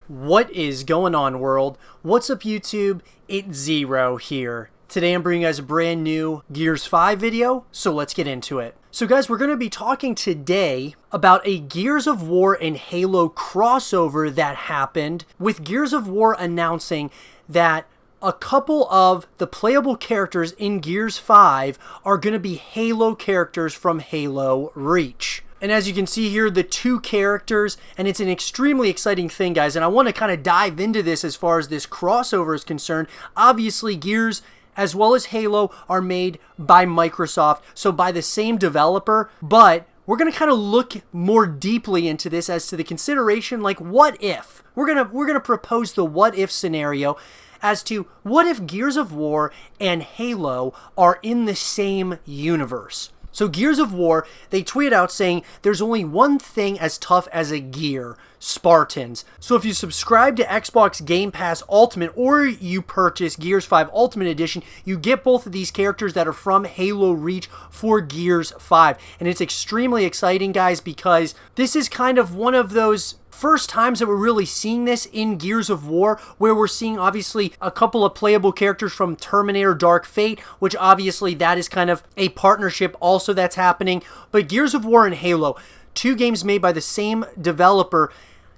What is going on, world? What's up, YouTube? It's Zero here. Today I'm bringing you guys a brand new Gears 5 video, so let's get into it. So guys, we're going to be talking today about a Gears of War and Halo crossover that happened, with Gears of War announcing that a couple of the playable characters in Gears 5 are going to be Halo characters from Halo Reach. And as you can see here, the two characters, and it's an extremely exciting thing, guys, and I want to kind of dive into this as far as this crossover is concerned. Obviously, Gears as well as Halo are made by Microsoft, so by the same developer, but we're going to kind of look more deeply into this as to the consideration, like, what if? We're going to propose the what if scenario as to what if Gears of War and Halo are in the same universe. So Gears of War, they tweeted out saying there's only one thing as tough as a gear: Spartans. So if you subscribe to Xbox Game Pass Ultimate or you purchase Gears 5 Ultimate Edition, you get both of these characters that are from Halo Reach for Gears 5. And it's extremely exciting, guys, because this is kind of one of those first times that we're really seeing this in Gears of War, where we're seeing obviously a couple of playable characters from Terminator Dark Fate, which obviously that is kind of a partnership also that's happening. But Gears of War and Halo, two games made by the same developer,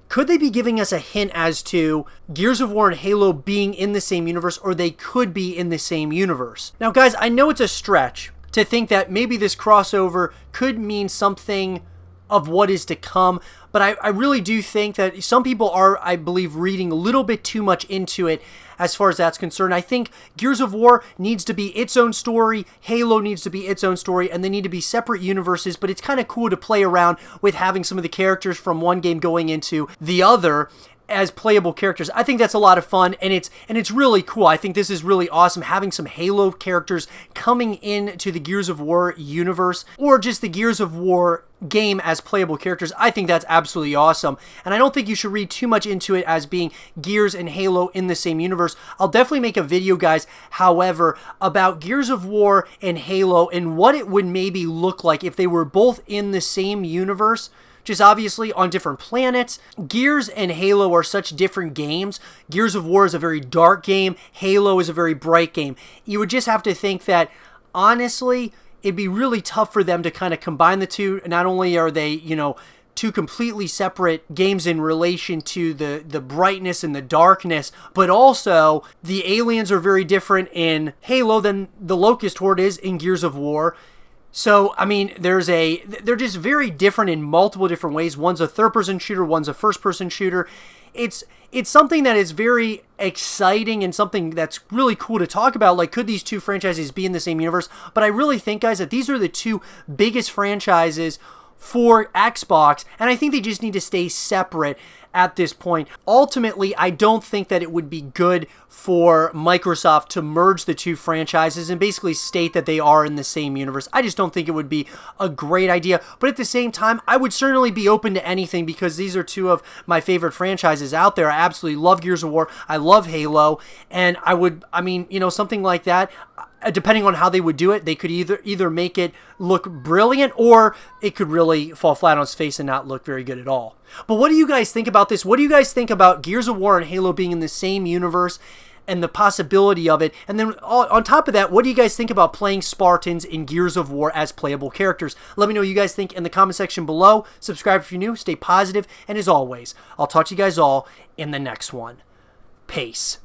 could they be giving us a hint as to Gears of War and Halo being in the same universe, or they could be in the same universe? Now guys, I know it's a stretch to think that maybe this crossover could mean something of what is to come, but I really do think that some people are, I believe, reading a little bit too much into it as far as that's concerned. I think Gears of War needs to be its own story, Halo needs to be its own story, and they need to be separate universes, but it's kind of cool to play around with having some of the characters from one game going into the other as playable characters. I think that's a lot of fun, and it's really cool. I think this is really awesome, having some Halo characters coming into the Gears of War universe, or just the Gears of War game as playable characters. I think that's absolutely awesome, and I don't think you should read too much into it as being Gears and Halo in the same universe. I'll definitely make a video, guys, however, about Gears of War and Halo and what it would maybe look like if they were both in the same universe, just obviously on different planets. Gears and Halo are such different games. Gears of War is a very dark game. Halo is a very bright game. You would just have to think that, honestly, it'd be really tough for them to kind of combine the two. Not only are they, you know, two completely separate games in relation to the brightness and the darkness, but also the aliens are very different in Halo than the Locust Horde is in Gears of War. So, I mean, they're just very different in multiple different ways. One's a third-person shooter, one's a first-person shooter. It's something that is very exciting and something that's really cool to talk about. Like, could these two franchises be in the same universe? But I really think, guys, that these are the two biggest franchises for Xbox, and I think they just need to stay separate at this point. Ultimately, I don't think that it would be good for Microsoft to merge the two franchises and basically state that they are in the same universe. I just don't think it would be a great idea, but at the same time, I would certainly be open to anything because these are two of my favorite franchises out there. I absolutely love Gears of War, I love Halo, and I mean, you know, something like that, depending on how they would do it, they could either make it look brilliant, or it could really fall flat on its face and not look very good at all. But what do you guys think about this? What do you guys think about Gears of War and Halo being in the same universe and the possibility of it? And then on top of that, what do you guys think about playing Spartans in Gears of War as playable characters? Let me know what you guys think in the comment section below. Subscribe if you're new, stay positive, and as always, I'll talk to you guys all in the next one. Peace.